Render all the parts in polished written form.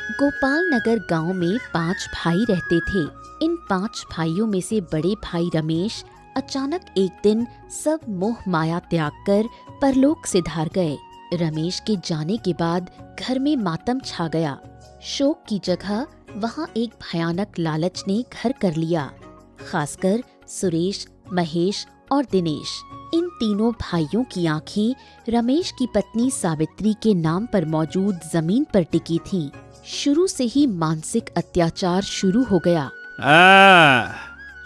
गोपाल नगर गांव में 5 भाई रहते थे। इन 5 भाइयों में से बड़े भाई रमेश अचानक एक दिन सब मोह माया त्याग कर परलोक सिधार गए। रमेश के जाने के बाद घर में मातम छा गया। शोक की जगह वहाँ एक भयानक लालच ने घर कर लिया। खासकर सुरेश, महेश और दिनेश, इन तीनों भाइयों की आंखें रमेश की पत्नी सावित्री के नाम पर मौजूद जमीन पर टिकी थीं। शुरू से ही मानसिक अत्याचार शुरू हो गया।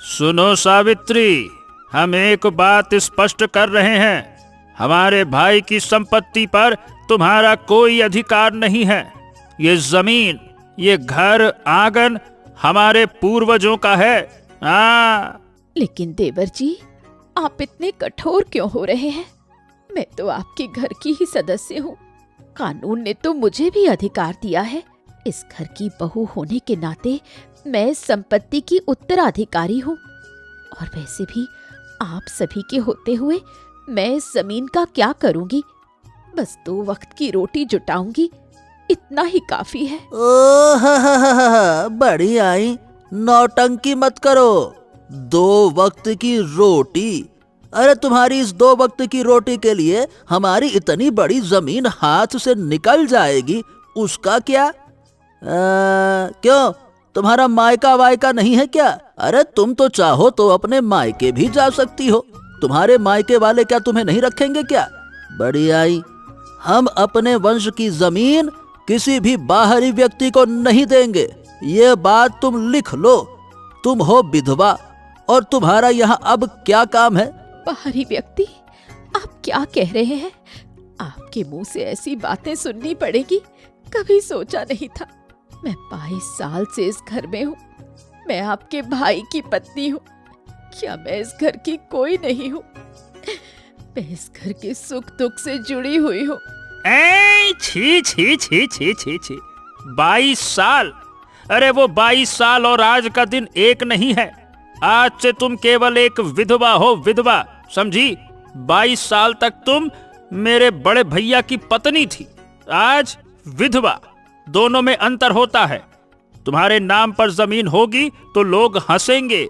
सुनो सावित्री, हम एक बात स्पष्ट कर रहे हैं, हमारे भाई की संपत्ति पर तुम्हारा कोई अधिकार नहीं है। ये जमीन, ये घर आंगन हमारे पूर्वजों का है। लेकिन देवर जी, आप इतने कठोर क्यों हो रहे हैं? मैं तो आपके घर की ही सदस्य हूँ। कानून ने तो मुझे भी अधिकार दिया है। इस घर की बहू होने के नाते मैं इस संपत्ति की उत्तराधिकारी हूँ। और वैसे भी आप सभी के होते हुए मैं इस जमीन का क्या करूँगी? बस 2 वक्त की रोटी जुटाऊंगी, इतना ही काफी है। बड़ी आई, नौटंकी मत करो। 2 वक्त की रोटी? अरे तुम्हारी इस 2 वक्त की रोटी के लिए हमारी इतनी बड़ी जमीन हाथ से निकल जाएगी, उसका क्या? क्यों, तुम्हारा मायका वायका नहीं है क्या? अरे तुम तो चाहो तो अपने मायके भी जा सकती हो। तुम्हारे मायके वाले क्या तुम्हें नहीं रखेंगे क्या? बड़ी आई, हम अपने वंश की जमीन किसी भी बाहरी व्यक्ति को नहीं देंगे। ये बात तुम लिख लो। तुम हो विधवा और तुम्हारा यहाँ अब क्या काम है? बाहरी व्यक्ति? आप क्या कह रहे हैं? आपके मुंह से ऐसी बातें सुननी पड़ेगी, कभी सोचा नहीं था। मैं 22 साल से इस घर में हूँ। मैं आपके भाई की पत्नी हूँ। क्या मैं इस घर की कोई नहीं हूँ? मैं इस घर के सुख दुख से जुड़ी हुई हूँ। छी छी छी छी छी छी 22 साल? अरे वो 22 साल और आज का दिन एक नहीं है। आज से तुम केवल एक विधवा हो, विधवा, समझी? 22 साल तक तुम मेरे बड़े भैया की पत्नी थी, आज विधवा। दोनों में अंतर होता है। तुम्हारे नाम पर जमीन होगी तो लोग हंसेंगे,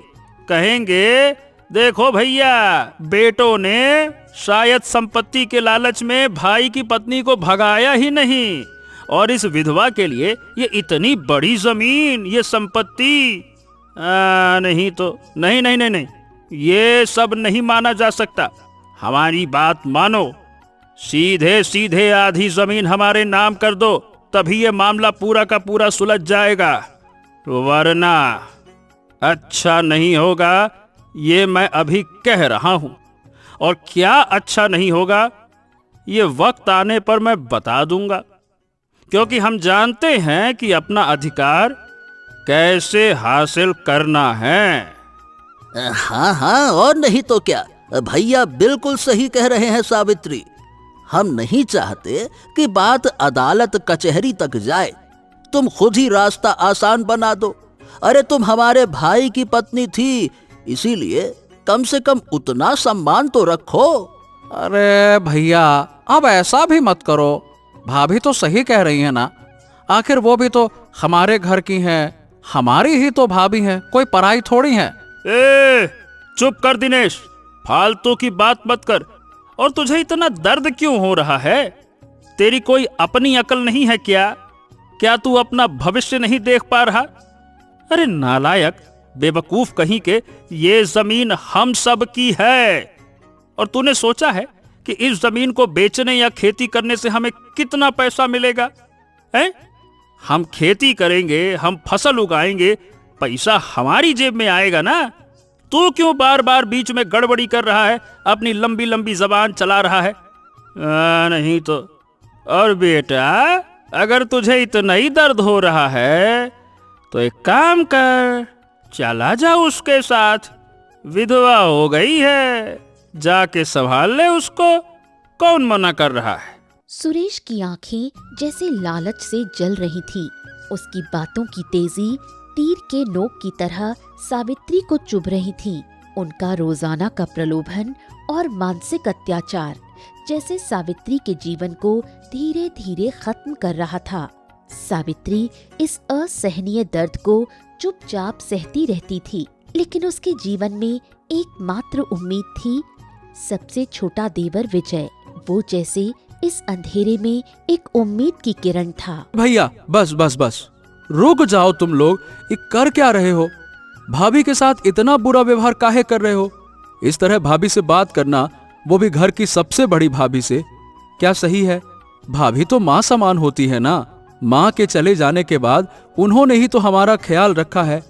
कहेंगे देखो भैया, बेटों ने शायद संपत्ति के लालच में भाई की पत्नी को भगाया ही नहीं, और इस विधवा के लिए ये इतनी बड़ी जमीन, ये संपत्ति। नहीं तो नहीं नहीं नहीं नहीं, ये सब नहीं माना जा सकता। हमारी बात मानो, सीधे सीधे आधी जमीन हमारे नाम कर दो, तभी ये मामला पूरा का पूरा सुलझ जाएगा, वरना अच्छा नहीं होगा। ये मैं अभी कह रहा हूं, और क्या अच्छा नहीं होगा ये वक्त आने पर मैं बता दूंगा, क्योंकि हम जानते हैं कि अपना अधिकार कैसे हासिल करना है। हाँ हाँ, और नहीं तो क्या। भैया बिल्कुल सही कह रहे हैं सावित्री। हम नहीं चाहते कि बात अदालत कचहरी तक जाए। तुम खुद ही रास्ता आसान बना दो। अरे तुम हमारे भाई की पत्नी थी, इसीलिए कम से कम उतना सम्मान तो रखो। अरे भैया, अब ऐसा भी मत करो। भाभी तो सही कह रही है ना। आखिर वो भी तो हमारे घर की हैं, हमारी ही तो भाभी हैं, कोई पराई थोड़ी है। चुप कर दिनेश, फालतू की बात मत कर। और तुझे इतना दर्द क्यों हो रहा है? तेरी कोई अपनी अकल नहीं है क्या? क्या तू अपना भविष्य नहीं देख पा रहा? अरे नालायक, बेवकूफ कहीं के, ये जमीन हम सब की है। और तूने सोचा है कि इस जमीन को बेचने या खेती करने से हमें कितना पैसा मिलेगा? हैं? हम खेती करेंगे, हम फसल उगाएंगे, पैसा हमारी जेब में आएगा ना। तू क्यों बार बार बीच में गड़बड़ी कर रहा है, अपनी लंबी लंबी जबान चला रहा है? नहीं तो। और बेटा, अगर तुझे इतना ही दर्द हो रहा है तो एक काम कर, चला जा उसके साथ। विधवा हो गई है, जाके संभाल ले उसको, कौन मना कर रहा है? सुरेश की आंखें जैसे लालच से जल रही थीं। उसकी बातों की तेजी तीर के नोक की तरह सावित्री को चुभ रही थी। उनका रोजाना का प्रलोभन और मानसिक अत्याचार जैसे सावित्री के जीवन को धीरे धीरे खत्म कर रहा था। सावित्री इस असहनीय दर्द को चुपचाप सहती रहती थी, लेकिन उसके जीवन में एकमात्र उम्मीद थी, सबसे छोटा देवर विजय। वो जैसे इस अंधेरे में एक उम्मीद की किरण था। भैया बस बस बस, रुक जाओ तुम लोग, ये कर क्या रहे हो? भाभी के साथ इतना बुरा व्यवहार काहे कर रहे हो? इस तरह भाभी से बात करना, वो भी घर की सबसे बड़ी भाभी से, क्या सही है? भाभी तो माँ समान होती है ना। माँ के चले जाने के बाद उन्होंने ही तो हमारा ख्याल रखा है।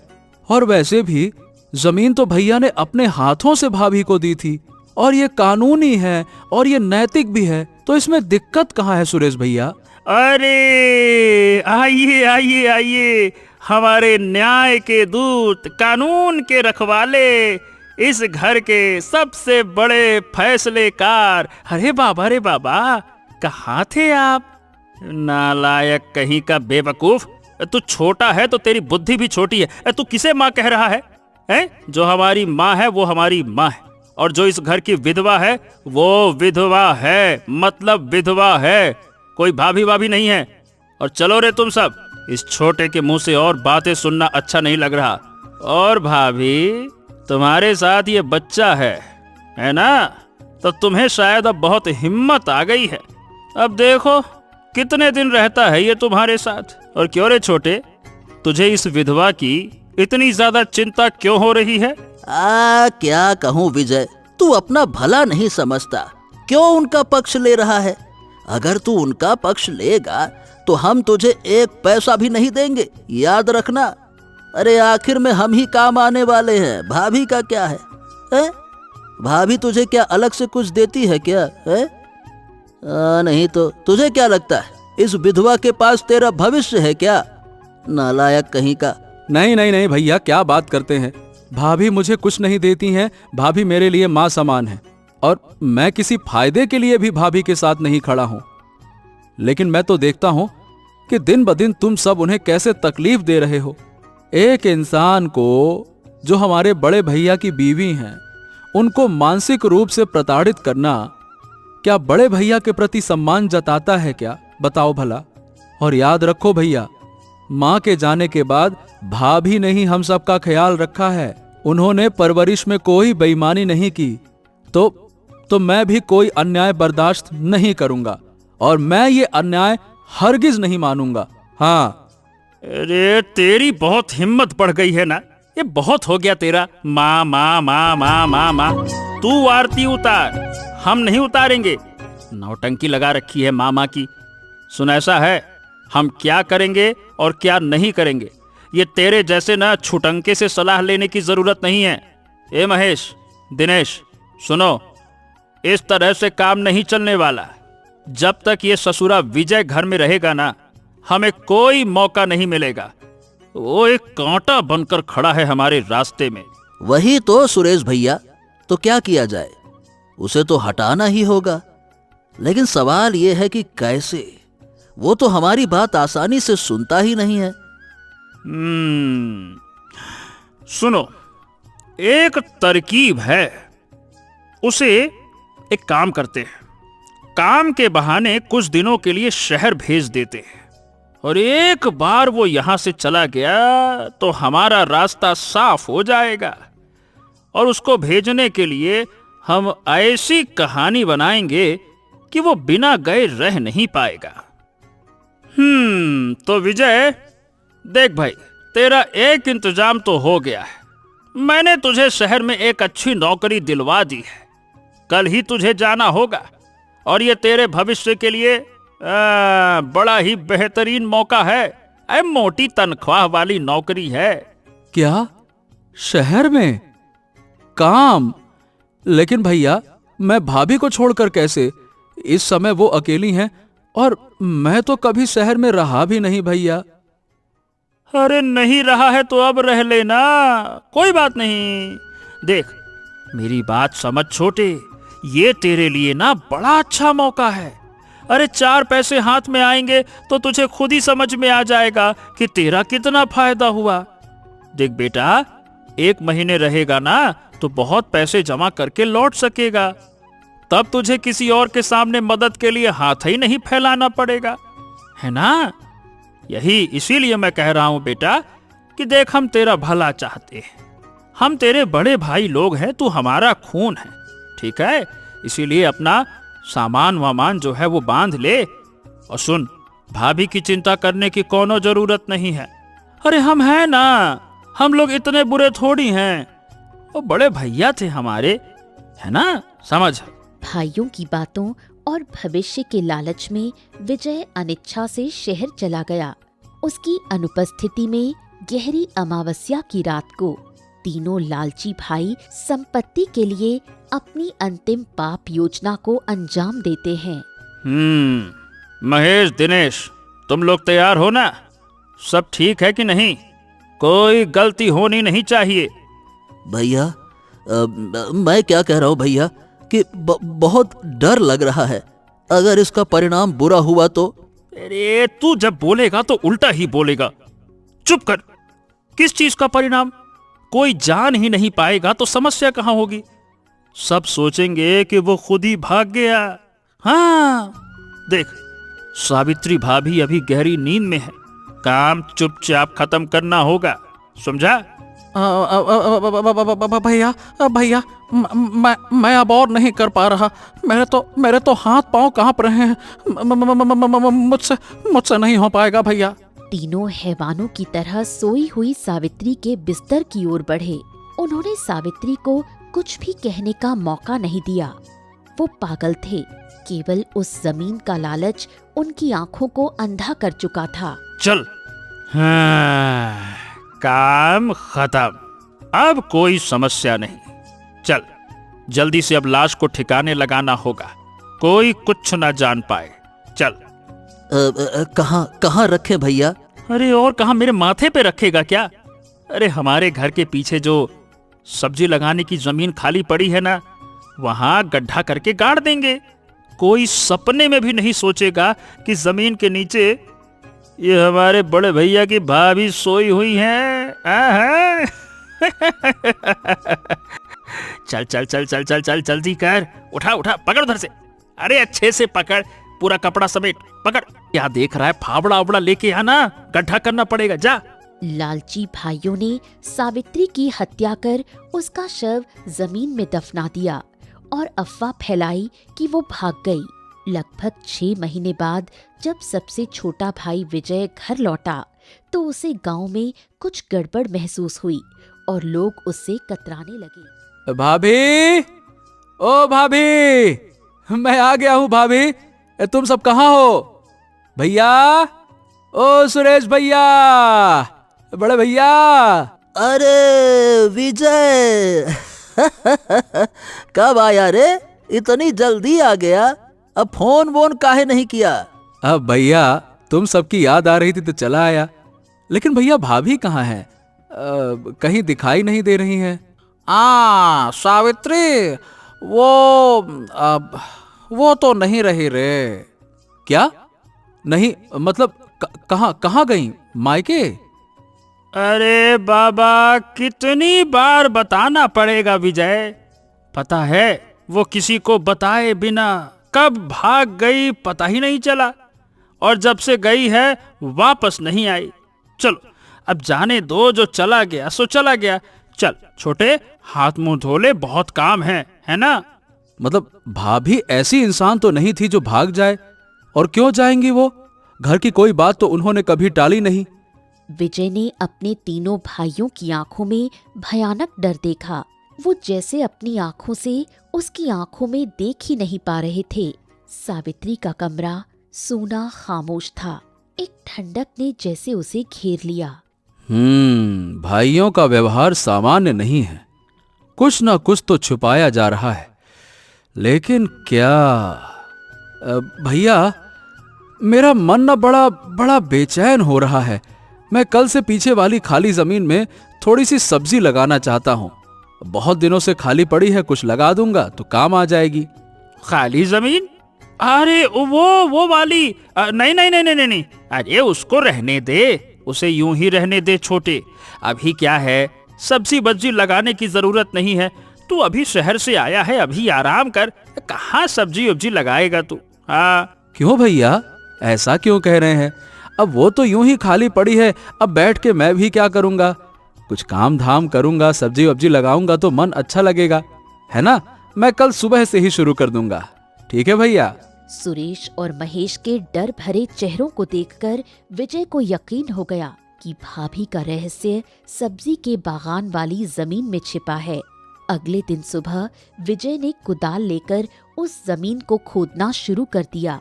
और वैसे भी जमीन तो भैया ने अपने हाथों से भाभी को दी थी, और ये कानूनी है और ये नैतिक भी है, तो इसमें दिक्कत कहाँ है सुरेश भैया? अरे आइए आइए आइए, हमारे न्याय के दूत, कानून के रखवाले, इस घर के सबसे बड़े फैसलेकार। अरे बाबा, कहाँ थे आप? नालायक कहीं का बेवकूफ, तू छोटा है तो तेरी बुद्धि भी छोटी है। तू किसे माँ कह रहा है? जो हमारी माँ है वो हमारी माँ है, और जो इस घर की विधवा है वो विधवा है, मतलब विधवा है, कोई भाभी भाभी नहीं है। और चलो रे तुम सब, इस छोटे के मुंह से और बातें सुनना अच्छा नहीं लग रहा। और भाभी, तुम्हारे साथ ये बच्चा है ना? तो तुम्हें शायद अब बहुत हिम्मत आ गई है। अब देखो कितने दिन रहता है ये तुम्हारे साथ। और क्यों रे छोटे, तुझे इस विधवा की इतनी ज्यादा चिंता क्यों हो रही है? क्या कहूँ विजय, तू अपना भला नहीं समझता। क्यों उनका पक्ष ले रहा है? अगर तू उनका पक्ष लेगा तो हम तुझे एक पैसा भी नहीं देंगे, याद रखना। अरे आखिर में हम ही काम आने वाले हैं, भाभी का क्या है? भाभी तुझे क्या अलग से कुछ देती है क्या? नहीं तो तुझे क्या लगता है, इस विधवा के पास तेरा भविष्य है क्या? नालायक कहीं का। नहीं नहीं नहीं भैया, क्या बात करते हैं? भाभी मुझे कुछ नहीं देती हैं। भाभी मेरे लिए माँ समान है, और मैं किसी फायदे के लिए भी भाभी के साथ नहीं खड़ा हूं। लेकिन मैं तो देखता हूं कि दिन ब दिन तुम सब उन्हें कैसे तकलीफ दे रहे हो। एक इंसान को जो हमारे बड़े भैया की बीवी हैं, उनको मानसिक रूप से प्रताड़ित करना क्या बड़े भैया के प्रति सम्मान जताता है क्या? बताओ भला। और याद रखो भैया, माँ के जाने के बाद भाभी ने ही हम सब का ख्याल रखा है। उन्होंने परवरिश में कोई बेईमानी नहीं की। तो मैं भी कोई अन्याय बर्दाश्त नहीं करूंगा, और मैं ये अन्याय हरगिज नहीं मानूंगा। हाँ। अरे तेरी बहुत हिम्मत बढ़ गई है ना, ये बहुत हो गया तेरा। माँ माँ माँ माँ माँ माँ, तू आरती उतार, हम नहीं उतारेंगे। नौटंकी लगा रखी है मामा की। सुन, ऐसा है, हम क्या करेंगे और क्या नहीं करेंगे, ये तेरे जैसे ना छुटंके से सलाह लेने की जरूरत नहीं है। ए महेश, दिनेश, सुनो, इस तरह से काम नहीं चलने वाला। जब तक ये ससुरा विजय घर में रहेगा ना, हमें कोई मौका नहीं मिलेगा। वो एक कांटा बनकर खड़ा है हमारे रास्ते में। वही तो सुरेश भैया, तो क्या किया जाए? उसे तो हटाना ही होगा। लेकिन सवाल यह है कि कैसे? वो तो हमारी बात आसानी से सुनता ही नहीं है। सुनो, एक तरकीब है। उसे एक काम करते हैं, काम के बहाने कुछ दिनों के लिए शहर भेज देते हैं, और एक बार वो यहां से चला गया तो हमारा रास्ता साफ हो जाएगा। और उसको भेजने के लिए हम ऐसी कहानी बनाएंगे कि वो बिना गए रह नहीं पाएगा। तो विजय, देख भाई, तेरा एक इंतजाम तो हो गया है। मैंने तुझे शहर में एक अच्छी नौकरी दिलवा दी है। कल ही तुझे जाना होगा, और ये तेरे भविष्य के लिए बड़ा ही बेहतरीन मौका है। मोटी तनख्वाह वाली नौकरी है। क्या? शहर में काम? लेकिन भैया, मैं भाभी को छोड़कर कैसे? इस समय वो अकेली हैं, और मैं तो कभी शहर में रहा भी नहीं भैया। अरे नहीं रहा है तो अब रह लेना, कोई बात नहीं। देख, मेरी बात समझ छोटे, ये तेरे लिए ना बड़ा अच्छा मौका है। अरे 4 पैसे हाथ में आएंगे तो तुझे खुद ही समझ में आ जाएगा कि तेरा कितना फायदा हुआ। देख बेटा, 1 महीने रहेगा ना तो बहुत पैसे जमा करके लौट सकेगा। तब तुझे किसी और के सामने मदद के लिए हाथ ही नहीं फैलाना पड़ेगा, है ना? यही इसीलिए मैं कह रहा हूं बेटा कि देख, हम तेरा भला चाहते हैं, हम तेरे बड़े भाई लोग हैं, तू हमारा खून है, ठीक है? इसीलिए अपना सामान वामान जो है वो बांध ले। और सुन, भाभी की चिंता करने की कोनो जरूरत नहीं है। अरे हम हैं ना, हम लोग इतने बुरे थोड़ी हैं, वो बड़े भैया थे हमारे, है ना? समझ। भाइयों की बातों और भविष्य के लालच में विजय अनिच्छा से शहर चला गया। उसकी अनुपस्थिति में गहरी अमावस्या की रात को तीनों लालची भाई संपत्ति के लिए अपनी अंतिम पाप योजना को अंजाम देते हैं। महेश, दिनेश, तुम लोग तैयार हो ना? सब ठीक है कि नहीं? कोई गलती होनी नहीं चाहिए। भैया, मैं क्या कह रहा हूँ भैया कि बहुत डर लग रहा है। अगर इसका परिणाम बुरा हुआ तो? अरे तू जब बोलेगा तो उल्टा ही बोलेगा। चुप कर। किस चीज का परिणाम? कोई जान ही नहीं पाएगा तो समस्या कहाँ होगी? सब सोचेंगे कि वो खुद ही भाग गया। हाँ देख, सावित्री भाभी अभी गहरी नींद में है, काम चुपचाप खत्म करना होगा, समझा? भैया भैया, मैं अब और नहीं कर पा रहा। मेरे तो हाथ पांव कांप रहे हैं। मुझसे नहीं हो पाएगा भैया। तीनों हैवानों की तरह सोई हुई सावित्री के बिस्तर की ओर बढ़े। उन्होंने सावित्री को कुछ भी कहने का मौका नहीं दिया। वो पागल थे, केवल उस जमीन का लालच उनकी आंखों को अंधा कर चुका था। चल, हाँ, काम खत्म, अब कोई समस्या नहीं। चल, जल्दी से अब लाश को ठिकाने लगाना होगा, कोई कुछ ना जान पाए। चल। कहाँ रखे भैया? अरे और कहाँ, मेरे माथे पे रखेगा क्या? अरे हमारे घर के पीछे जो सब्जी लगाने की जमीन खाली पड़ी है ना, वहां गड्ढा करके गाड़ देंगे। कोई सपने में भी नहीं सोचेगा कि जमीन के नीचे ये हमारे बड़े भैया की भाभी सोई हुई हैं। चल चल चल चल चल चल, जल्दी कर, उठा उठा, पकड़ उधर से। अरे अच्छे से पकड़, पूरा कपड़ा समेट, पकड़। क्या देख रहा है? फावड़ा उबड़ा लेके आना, गड्ढा करना पड़ेगा, जा। लालची भाइयों ने सावित्री की हत्या कर उसका शव जमीन में दफना दिया और अफवाह फैलाई कि वो भाग गई। लगभग 6 महीने बाद जब सबसे छोटा भाई विजय घर लौटा तो उसे गांव में कुछ गड़बड़ महसूस हुई और लोग उससे कतराने लगे। भाभी, ओ भाभी, मैं आ गया हूँ भाभी। तुम सब कहाँ हो? भैया, ओ सुरेश भैया, बड़े भैया। अरे विजय, कब आया रे? इतनी जल्दी आ गया। अब फोन वोन काहे नहीं किया? अब भैया तुम सबकी याद आ रही थी तो चला आया। लेकिन भैया भाभी कहाँ है? कहीं दिखाई नहीं दे रही है। सावित्री, वो तो नहीं रही रे। क्या नहीं? मतलब कहाँ गई? मायके? अरे बाबा, कितनी बार बताना पड़ेगा विजय? पता है वो किसी को बताए बिना कब भाग गई पता ही नहीं चला, और जब से गई है वापस नहीं आई। चलो अब जाने दो, जो चला गया सो चला गया। चल छोटे, हाथ मुंह धो ले, बहुत काम है ना? मतलब भाभी ऐसी इंसान तो नहीं थी जो भाग जाए। और क्यों जाएंगी वो? घर की कोई बात तो उन्होंने कभी टाली नहीं। विजय ने अपने तीनों भाइयों की आंखों में भयानक डर देखा। वो जैसे अपनी आंखों से उसकी आंखों में देख ही नहीं पा रहे थे। सावित्री का कमरा सूना खामोश था। एक ठंडक ने जैसे उसे घेर लिया। भाइयों का व्यवहार सामान्य नहीं है। कुछ ना कुछ तो छुपाया जा रहा है, लेकिन क्या? भैया, मेरा मन ना बड़ा बेचैन हो रहा है। मैं कल से पीछे वाली खाली जमीन में थोड़ी सी सब्जी लगाना चाहता हूँ। बहुत दिनों से खाली पड़ी है, कुछ लगा दूंगा तो काम आ जाएगी। खाली जमीन? अरे वो वाली? नहीं नहीं नहीं नहीं नहीं, अरे उसको रहने दे, उसे यूं ही रहने दे छोटे। अभी क्या है, सब्जी बज्जी लगाने की जरूरत नहीं है। तू अभी शहर से आया है, अभी आराम कर, कहाँ सब्जी उब्जी लगाएगा तू? हाँ। क्यों भैया, ऐसा क्यों कह रहे हैं? अब वो तो यूं ही खाली पड़ी है, अब बैठ के मैं भी क्या करूंगा? कुछ काम धाम करूंगा, सब्जी वब्जी लगाऊंगा तो मन अच्छा लगेगा, है ना? मैं कल सुबह से ही शुरू कर दूंगा। ठीक है भैया? सुरेश और महेश के डर भरे चेहरों को देखकर विजय को यकीन हो गया कि भाभी का रहस्य सब्जी के बागान वाली जमीन में छिपा है। अगले दिन सुबह विजय ने कुदाल लेकर उस जमीन को खोदना शुरू कर दिया।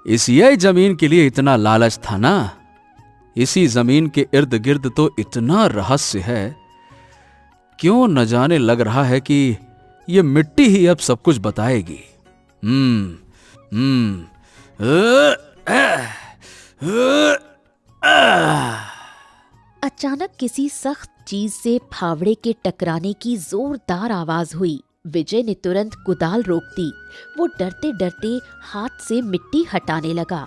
इस यही जमीन के लिए इतना लालच था ना? इसी जमीन के इर्द गिर्द तो इतना रहस्य है, क्यों न जाने लग रहा है कि ये मिट्टी ही अब सब कुछ बताएगी। अचानक किसी सख्त चीज से फावड़े के टकराने की जोरदार आवाज हुई। विजय ने तुरंत कुदाल रोक दी। वो डरते डरते हाथ से मिट्टी हटाने लगा।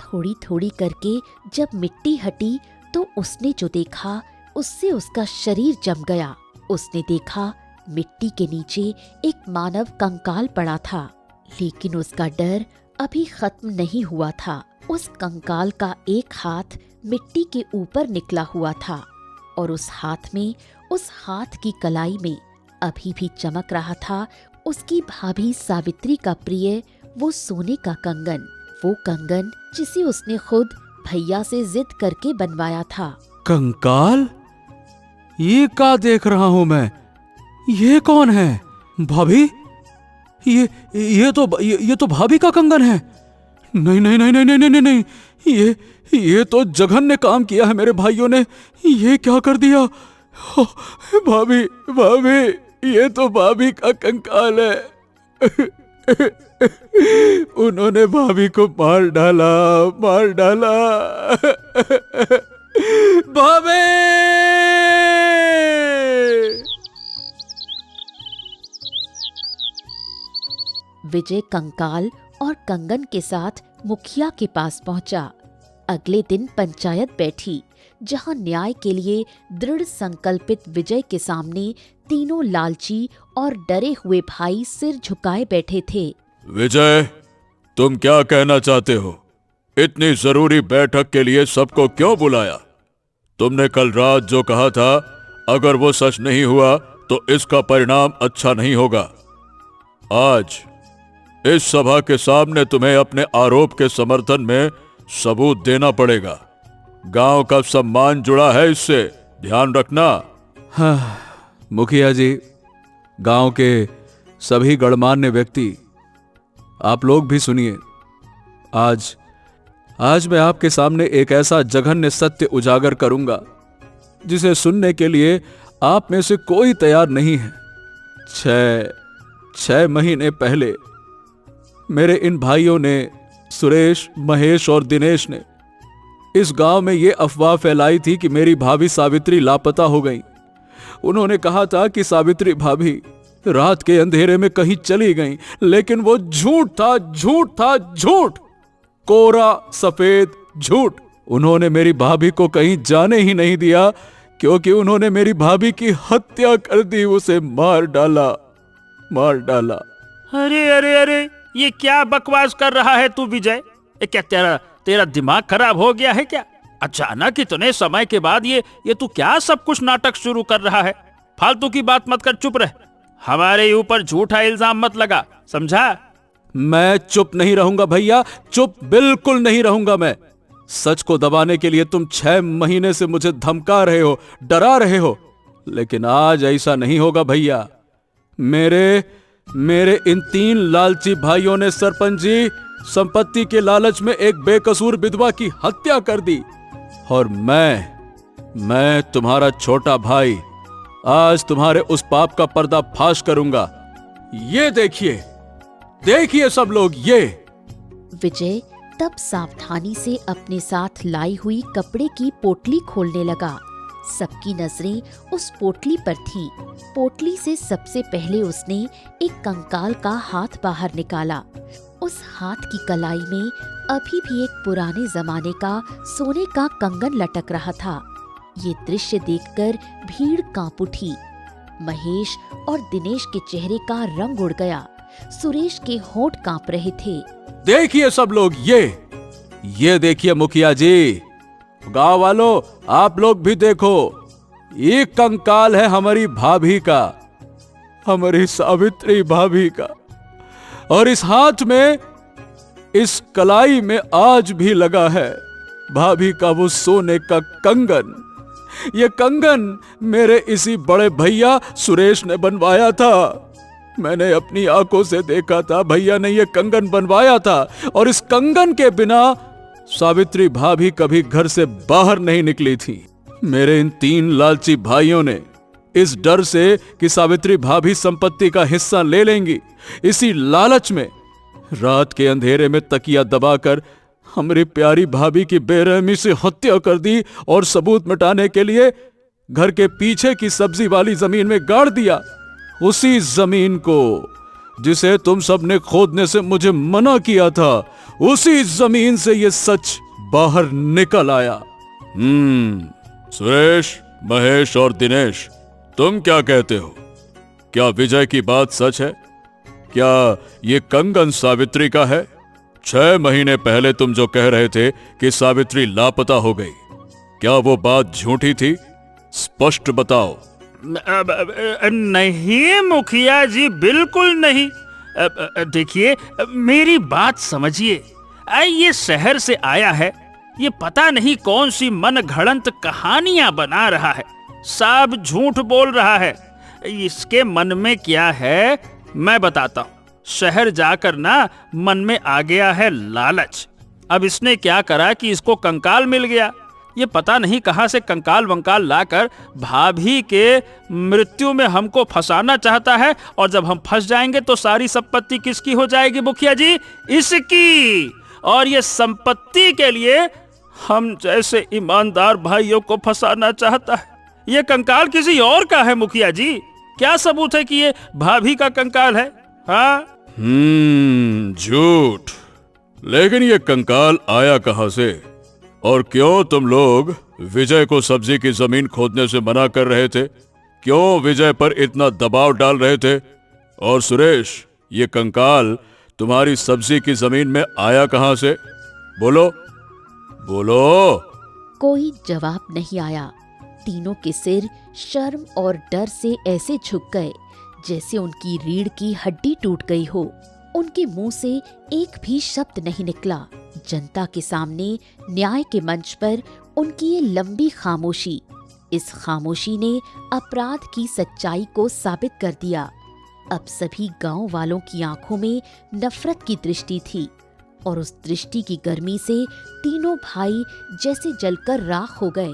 थोड़ी थोड़ी करके जब मिट्टी हटी तो उसने जो देखा उससे उसका शरीर जम गया। उसने देखा मिट्टी के नीचे एक मानव कंकाल पड़ा था, लेकिन उसका डर अभी खत्म नहीं हुआ था। उस कंकाल का एक हाथ मिट्टी के ऊपर निकला हुआ था और उस हाथ की कलाई में अभी भी चमक रहा था उसकी भाभी सावित्री का प्रिय वो सोने का कंगन, वो कंगन जिसे उसने खुद भैया से जिद करके बनवाया था। कंकाल? ये क्या देख रहा हूं मैं? ये कौन है? भाभी? ये तो भाभी का कंगन है। नहीं नहीं नहीं नहीं नहीं नहीं नहीं, ये तो जघन्य काम किया है मेरे भाइयों ने। ये क्या कर दिया? भाभी भाभी, ये तो भाभी का कंकाल है। उन्होंने भाभी को मार डाला। भाभी! विजय कंकाल और कंगन के साथ मुखिया के पास पहुंचा। अगले दिन पंचायत बैठी, जहां न्याय के लिए दृढ़ संकल्पित विजय के सामने तीनों लालची और डरे हुए भाई सिर झुकाए बैठे थे। विजय, तुम क्या कहना चाहते हो? इतनी जरूरी बैठक के लिए सबको क्यों बुलाया? तुमने कल रात जो कहा था, अगर वो सच नहीं हुआ तो इसका परिणाम अच्छा नहीं होगा। आज इस सभा के सामने तुम्हें अपने आरोप के समर्थन में सबूत देना पड़ेगा। गांव का सम्मान जुड़ा है इससे, ध्यान रखना। हाँ, मुखिया जी, गांव के सभी गणमान्य व्यक्ति, आप लोग भी सुनिए। आज मैं आपके सामने एक ऐसा जघन्य सत्य उजागर करूंगा जिसे सुनने के लिए आप में से कोई तैयार नहीं है। 6 महीने पहले मेरे इन भाइयों ने, सुरेश, महेश और दिनेश ने, इस गांव में ये अफवाह फैलाई थी कि मेरी भाभी सावित्री लापता हो गई। उन्होंने कहा था कि सावित्री भाभी रात के अंधेरे में कहीं चली गई, लेकिन वो झूठ था, झूठ, कोरा सफेद झूठ। उन्होंने मेरी भाभी को कहीं जाने ही नहीं दिया, क्योंकि उन्होंने मेरी भाभी की हत्या कर दी, उसे मार डाला। अरे अरे अरे, ये क्या बकवास कर रहा है तू विजय? क्या तेरा दिमाग खराब हो गया है क्या? अचानक इतने समय के बाद ये तू क्या सब कुछ नाटक शुरू कर रहा है? फालतू की बात मत कर, चुप रह। हमारे ऊपर झूठा इल्जाम मत लगा, समझा? मैं चुप नहीं रहूंगा भैया, चुप बिल्कुल नहीं रहूंगा मैं। सच को दबाने के लिए तुम 6 महीने से मुझे धमका रहे हो, डरा रहे हो, लेकिन आज ऐसा नहीं होगा भैया। मेरे इन 3 लालची भाइयों ने सरपंच जी संपत्ति के लालच में एक बेकसूर विधवा की हत्या कर दी, और मैं तुम्हारा छोटा भाई आज तुम्हारे उस पाप का पर्दाफाश करूंगा। ये देखिए सब लोग, ये। विजय तब सावधानी से अपने साथ लाई हुई कपड़े की पोटली खोलने लगा। सबकी नजरें उस पोटली पर थीं। पोटली से सबसे पहले उसने एक कंकाल का हाथ बाहर निकाला। उस हाथ की कलाई में अभी भी एक पुराने जमाने का सोने का कंगन लटक रहा था। ये दृश्य देखकर भीड़ कांप उठी। महेश और दिनेश के चेहरे का रंग उड़ गया। सुरेश के होंठ कांप रहे थे। देखिए सब लोग, ये देखिए मुखिया जी, गांव वालों आप लोग भी देखो, ये कंकाल है हमारी भाभी का, हमारी सावित्री भाभी का। और इस हाथ में, इस कलाई में आज भी लगा है भाभी का वो सोने का कंगन। ये कंगन मेरे इसी बड़े भैया सुरेश ने बनवाया था। मैंने अपनी आंखों से देखा था, भैया ने ये कंगन बनवाया था। और इस कंगन के बिना सावित्री भाभी कभी घर से बाहर नहीं निकली थी। मेरे इन 3 लालची भाइयों ने इस डर से कि सावित्री भाभी संपत्ति का हिस्सा ले लेंगी, इसी लालच में रात के अंधेरे में तकिया दबाकर हमारी प्यारी भाभी की बेरहमी से हत्या कर दी और सबूत मिटाने के लिए घर के पीछे की सब्जी वाली जमीन में गाड़ दिया। उसी जमीन को जिसे तुम सब ने खोदने से मुझे मना किया था, उसी जमीन से ये सच बाहर निकल आया। सुरेश, महेश और दिनेश, तुम क्या कहते हो? क्या विजय की बात सच है? क्या ये कंगन सावित्री का है? 6 महीने पहले तुम जो कह रहे थे कि सावित्री लापता हो गई, क्या वो बात झूठी थी? स्पष्ट बताओ। नहीं मुखिया जी, बिल्कुल नहीं। देखिए, मेरी बात समझिए। ये शहर से आया है, ये पता नहीं कौन सी मन घड़ंत कहानियां बना रहा है, सब झूठ बोल रहा है। इसके मन में क्या है मैं बताता हूँ। शहर जाकर ना मन में आ गया है लालच। अब इसने क्या करा कि इसको कंकाल मिल गया। ये पता नहीं कहां से कंकाल वंकाल लाकर भाभी के मृत्यु में हमको फंसाना चाहता है। और जब हम फंस जाएंगे तो सारी संपत्ति किसकी हो जाएगी मुखिया जी? इसकी। और ये संपत्ति के लिए हम जैसे ईमानदार भाइयों को फंसाना चाहता है। ये कंकाल किसी और का है मुखिया जी। क्या सबूत है कि ये भाभी का कंकाल है? हाँ? झूठ। लेकिन ये कंकाल आया कहां से? और क्यों तुम लोग विजय को सब्जी की जमीन खोदने से मना कर रहे थे? क्यों विजय पर इतना दबाव डाल रहे थे? और सुरेश, ये कंकाल तुम्हारी सब्जी की जमीन में आया कहां से? बोलो बोलो। कोई जवाब नहीं आया। तीनों के सिर शर्म और डर से ऐसे झुक गए जैसे उनकी रीढ़ की हड्डी टूट गई हो। उनके मुंह से एक भी शब्द नहीं निकला। जनता के सामने न्याय के मंच पर उनकी ये लंबी खामोशी, इस खामोशी ने अपराध की सच्चाई को साबित कर दिया। अब सभी गांव वालों की आंखों में नफरत की दृष्टि थी और उस दृष्टि की गर्मी से तीनों भाई जैसे जलकर राख हो गए।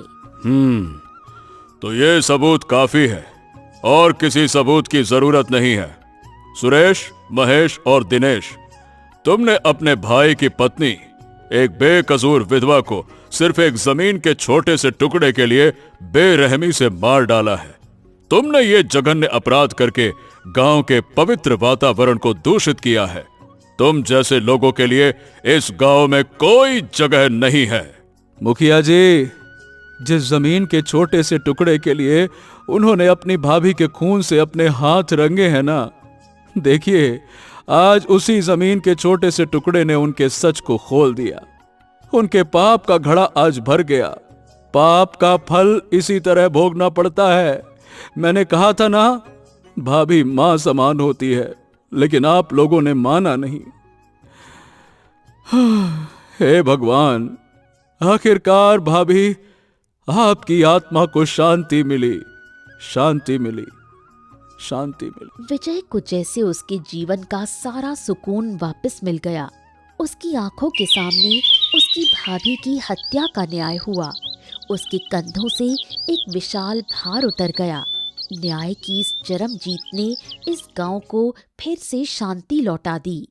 तो ये सबूत काफी है और किसी सबूत की जरूरत नहीं है। सुरेश, महेश और दिनेश, तुमने अपने भाई की पत्नी, एक बेकसूर विधवा को सिर्फ एक जमीन के छोटे से टुकड़े के लिए बेरहमी से मार डाला है। तुमने ये जघन्य अपराध करके गांव के पवित्र वातावरण को दूषित किया है। तुम जैसे लोगों के लिए इस गांव में कोई जगह नहीं है। मुखिया जी, जिस जमीन के छोटे से टुकड़े के लिए उन्होंने अपनी भाभी के खून से अपने हाथ रंगे हैं ना, देखिए आज उसी जमीन के छोटे से टुकड़े ने उनके सच को खोल दिया। उनके पाप का घड़ा आज भर गया। पाप का फल इसी तरह भोगना पड़ता है। मैंने कहा था ना, भाभी मां समान होती है, लेकिन आप लोगों ने माना नहीं। हे भगवान, आखिरकार भाभी, आपकी आत्मा को शांति मिली, शांति मिली, शांति मिली। विजय को जैसे उसके जीवन का सारा सुकून वापस मिल गया। उसकी आंखों के सामने उसकी भाभी की हत्या का न्याय हुआ। उसके कंधों से एक विशाल भार उतर गया। न्याय की इस चरम जीत ने इस गांव को फिर से शांति लौटा दी।